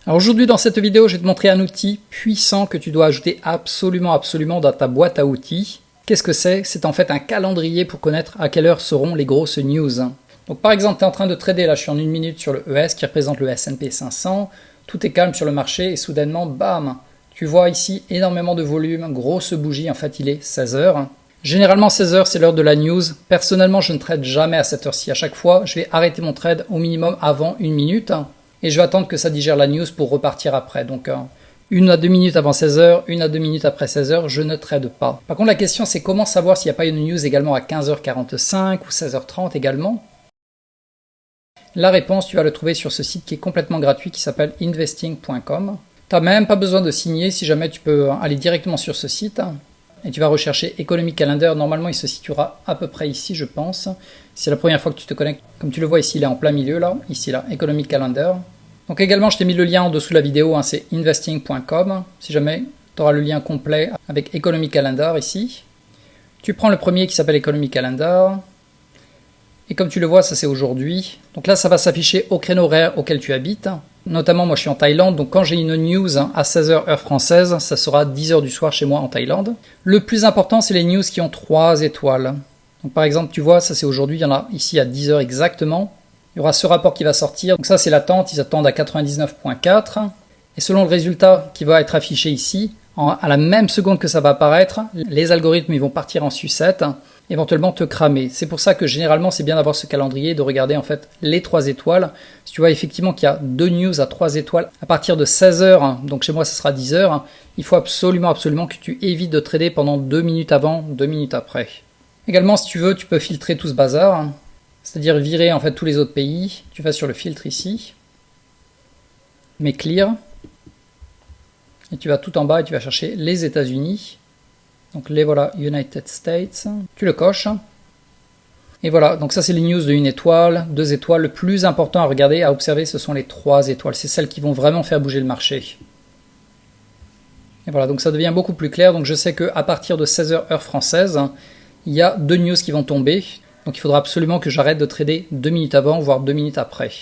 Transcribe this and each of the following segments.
Alors aujourd'hui dans cette vidéo, je vais te montrer un outil puissant que tu dois ajouter absolument dans ta boîte à outils. Qu'est-ce que c'est? C'est en fait un calendrier pour connaître à quelle heure seront les grosses news. Donc par exemple, tu es en train de trader, là je suis en 1 minute sur le ES qui représente le S&P 500, tout est calme sur le marché et soudainement, bam, tu vois ici énormément de volume, grosse bougie, en fait il est 16h. Généralement 16h c'est l'heure de la news. Personnellement je ne trade jamais à cette heure-ci. À chaque fois je vais arrêter mon trade au minimum avant 1 minute et je vais attendre que ça digère la news pour repartir après. Donc 1 à 2 minutes avant 16h, 1 à 2 minutes après 16h, je ne trade pas. Par contre la question c'est comment savoir s'il n'y a pas une news également à 15h45 ou 16h30 également. La réponse tu vas le trouver sur ce site qui est complètement gratuit qui s'appelle investing.com. Tu n'as même pas besoin de signer, si jamais tu peux aller directement sur ce site. Et tu vas rechercher Economic Calendar, normalement il se situera à peu près ici je pense. C'est la première fois que tu te connectes, comme tu le vois ici il est en plein milieu là, ici là, Economic Calendar. Donc également je t'ai mis le lien en dessous de la vidéo, c'est investing.com, si jamais tu auras le lien complet avec Economic Calendar ici. Tu prends le premier qui s'appelle Economic Calendar, et comme tu le vois ça c'est aujourd'hui. Donc là ça va s'afficher au créneau horaire auquel tu habites. Notamment moi je suis en Thaïlande, donc quand j'ai une news à 16h heure française, ça sera 10h du soir chez moi en Thaïlande. Le plus important c'est les news qui ont 3 étoiles. Donc par exemple tu vois, ça c'est aujourd'hui, il y en a ici à 10h exactement. Il y aura ce rapport qui va sortir, donc ça c'est l'attente, ils attendent à 99.4. Et selon le résultat qui va être affiché ici, à la même seconde que ça va apparaître, les algorithmes ils vont partir en sucette, éventuellement te cramer. C'est pour ça que généralement c'est bien d'avoir ce calendrier, de regarder en fait les 3 étoiles. Si tu vois effectivement qu'il y a 2 news à 3 étoiles à partir de 16h, donc chez moi ça sera 10h, il faut absolument que tu évites de trader pendant 2 minutes avant, 2 minutes après. Également si tu veux, tu peux filtrer tout ce bazar, c'est-à-dire virer en fait tous les autres pays. Tu vas sur le filtre ici, mets clear, et tu vas tout en bas et tu vas chercher les États-Unis. Donc les voilà, United States, tu le coches. Et voilà, donc ça c'est les news de 1 étoile, 2 étoiles. Le plus important à regarder, à observer, ce sont les 3 étoiles. C'est celles qui vont vraiment faire bouger le marché. Et voilà, donc ça devient beaucoup plus clair. Donc je sais qu'à partir de 16h heure française, il y a 2 news qui vont tomber. Donc il faudra absolument que j'arrête de trader 2 minutes avant, voire 2 minutes après.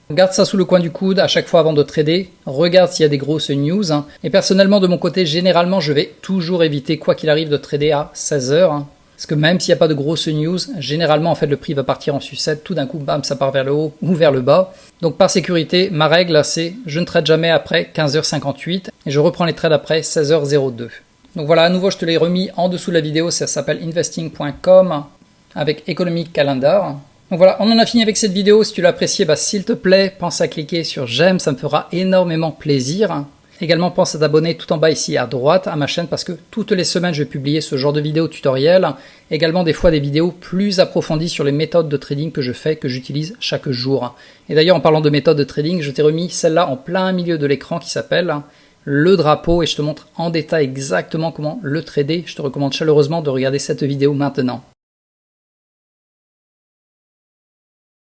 Garde ça sous le coin du coude à chaque fois avant de trader, regarde s'il y a des grosses news. Et personnellement de mon côté, généralement je vais toujours éviter quoi qu'il arrive de trader à 16h. Parce que même s'il n'y a pas de grosses news, généralement en fait le prix va partir en sucette, tout d'un coup bam ça part vers le haut ou vers le bas. Donc par sécurité, ma règle c'est je ne trade jamais après 15h58 et je reprends les trades après 16h02. Donc voilà, à nouveau je te l'ai remis en dessous de la vidéo, ça s'appelle investing.com avec Economic Calendar. Donc voilà, on en a fini avec cette vidéo. Si tu l'as appréciée, s'il te plaît, pense à cliquer sur j'aime, ça me fera énormément plaisir. Également, pense à t'abonner tout en bas ici à droite à ma chaîne parce que toutes les semaines, je vais publier ce genre de vidéos tutoriels. Également, des fois, des vidéos plus approfondies sur les méthodes de trading que je fais, que j'utilise chaque jour. Et d'ailleurs, en parlant de méthodes de trading, je t'ai remis celle-là en plein milieu de l'écran qui s'appelle le drapeau et je te montre en détail exactement comment le trader. Je te recommande chaleureusement de regarder cette vidéo maintenant.